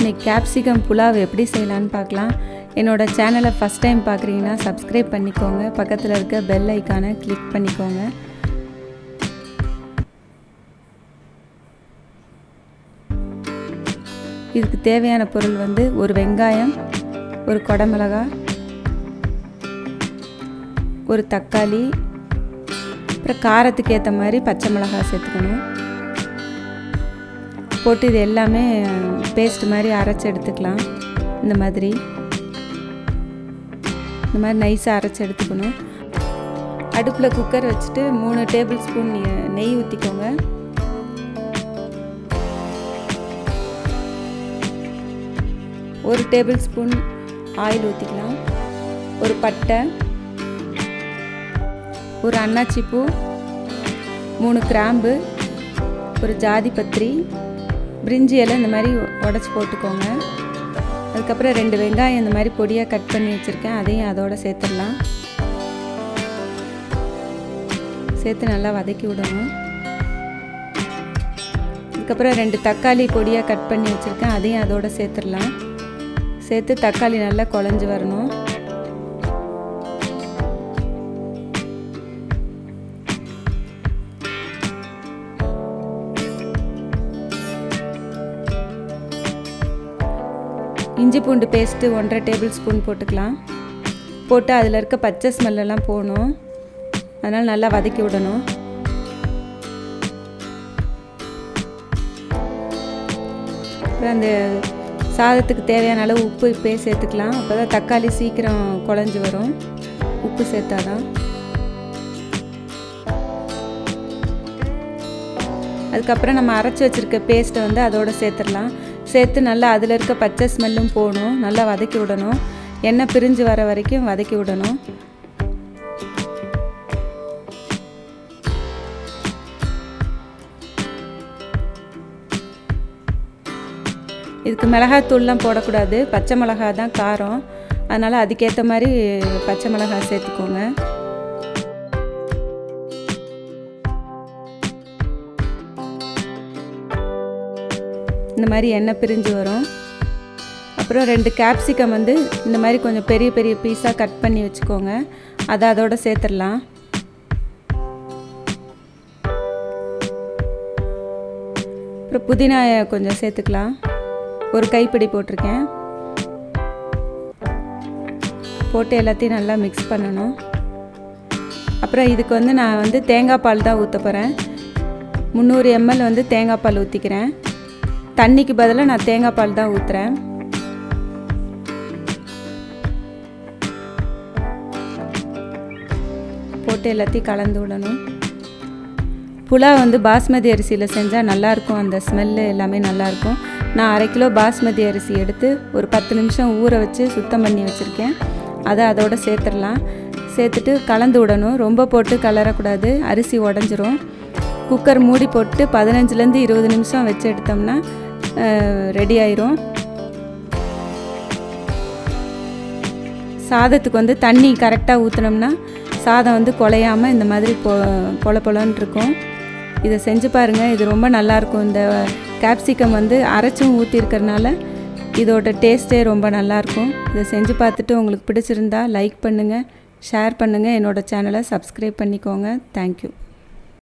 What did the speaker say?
இன்னைக்கு கேப்சிகம் புலாவ் எப்படி செய்யலான்னு பார்க்கலாம். என்னோட சேனலை ஃபஸ்ட் டைம் பார்க்குறீங்கன்னா சப்ஸ்கிரைப் பண்ணிக்கோங்க. பக்கத்தில் இருக்க பெல் ஐக்கானை கிளிக் பண்ணிக்கோங்க. இதுக்கு தேவையான பொருள் வந்து ஒரு வெங்காயம், ஒரு குடமிளகாய், ஒரு தக்காளி, அப்புறம் காரத்துக்கு ஏற்ற மாதிரி பச்சை மிளகாய் சேர்த்துக்கணும். போட்டு இது எல்லாமே பேஸ்ட் மாதிரி அரைச்சி எடுத்துக்கலாம். இந்த மாதிரி நைஸாக அரைச்சி எடுத்துக்கணும். அடுப்பில் குக்கர் வச்சுட்டு 3 டேபிள் ஸ்பூன் நெய் ஊற்றிக்கோங்க. ஒரு டேபிள் ஸ்பூன் ஆயில் ஊற்றிக்கலாம். ஒரு பட்டை, ஒரு அன்னாச்சி பூ, 3 கிராம்பு, ஒரு ஜாதிபத்திரி, பிரிஞ்சி இலை இந்த மாதிரி உடச்சி போட்டுக்கோங்க. அதுக்கப்புறம் 2 வெங்காயம் இந்த மாதிரி பொடியாக கட் பண்ணி வச்சுருக்கேன், அதையும் அதோடு சேர்த்துடலாம். சேர்த்து நல்லா வதக்கி விடணும். அதுக்கப்புறம் 2 தக்காளி பொடியாக கட் பண்ணி வச்சுருக்கேன், அதையும் அதோடு சேர்த்துடலாம். சேர்த்து தக்காளி நல்லா குழஞ்சி வரணும். இஞ்சி பூண்டு பேஸ்ட்டு 1.5 டேபிள் ஸ்பூன் போட்டுக்கலாம். போட்டு அதில் இருக்க பச்சை ஸ்மெல்லாம் போகணும். அதனால் நல்லா வதக்கி விடணும். அப்புறம் அந்த சாதத்துக்கு தேவையான அளவு உப்பு இப்போயே சேர்த்துக்கலாம். அப்போ தான் தக்காளி சீக்கிரம் குழஞ்சி வரும், உப்பு சேர்த்தாதான். அதுக்கப்புறம் நம்ம அரைச்சி வச்சுருக்க பேஸ்ட்டை வந்து அதோடு சேர்த்துடலாம். சேர்த்து நல்லா அதில் இருக்க பச்சை ஸ்மெல்லும் போகணும். நல்லா வதக்கி விடணும். எண்ணெய் பிரிஞ்சு வர வரைக்கும் வதக்கி விடணும். இதுக்கு மிளகாத்தூள்லாம் போடக்கூடாது, பச்சை மிளகாய் தான் காரம். அதனால் அதுக்கேற்ற மாதிரி பச்சை மிளகாய் சேர்த்துக்கோங்க. இந்த மாதிரி எண்ணெய் பிரிஞ்சு வரும். அப்புறம் 2 கேப்சிகம் வந்து இந்த மாதிரி கொஞ்சம் பெரிய பெரிய பீஸாக கட் பண்ணி வச்சுக்கோங்க. அதை அதோடு சேர்த்துடலாம். அப்புறம் புதினா கொஞ்சம் சேர்த்துக்கலாம். ஒரு கைப்பிடி போட்டிருக்கேன். போட்டு எல்லாத்தையும் நல்லா மிக்ஸ் பண்ணணும். அப்புறம் இதுக்கு வந்து நான் வந்து தேங்காய் பால் தான் ஊற்ற போகிறேன். 300 ml வந்து தேங்காய் பால் ஊற்றிக்கிறேன். தண்ணிக்கு பதிலாக நான் தேங்காய் பால் தான் ஊற்றுறேன். போட்டு எல்லாத்தையும் கலந்து விடணும். புலாவ் வந்து பாஸ்மதி அரிசியில் செஞ்சால் நல்லாயிருக்கும். அந்த ஸ்மெல்லு எல்லாமே நல்லாயிருக்கும். நான் 1/2 கிலோ பாஸ்மதி அரிசி எடுத்து ஒரு 10 நிமிஷம் ஊற வச்சு சுத்தம் பண்ணி வச்சுருக்கேன். அதை அதோடு சேர்த்துடலாம். சேர்த்துட்டு கலந்து விடணும். ரொம்ப போட்டு கலரக்கூடாது, அரிசி உடஞ்சிரும். குக்கர் மூடி போட்டு 15லேருந்து 20 நிமிஷம் வச்சு எடுத்தோம்னா ரெடி ஆயிரும். சாதத்துக்கு வந்து தண்ணி கரெக்டாக ஊற்றினோம்னா சாதம் வந்து குலையாமல் இந்த மாதிரி பொல பொலன்னு இருக்கும். இதை செஞ்சு பாருங்கள், இது ரொம்ப நல்லாயிருக்கும். இந்த கேப்சிகம் வந்து அரைச்சும் ஊற்றிருக்கிறதுனால இதோட டேஸ்ட்டே ரொம்ப நல்லாயிருக்கும். இதை செஞ்சு பார்த்துட்டு உங்களுக்கு பிடிச்சிருந்தா லைக் பண்ணுங்கள், ஷேர் பண்ணுங்கள், என்னோடய சேனலை சப்ஸ்கிரைப் பண்ணிக்கோங்க. தேங்க்யூ.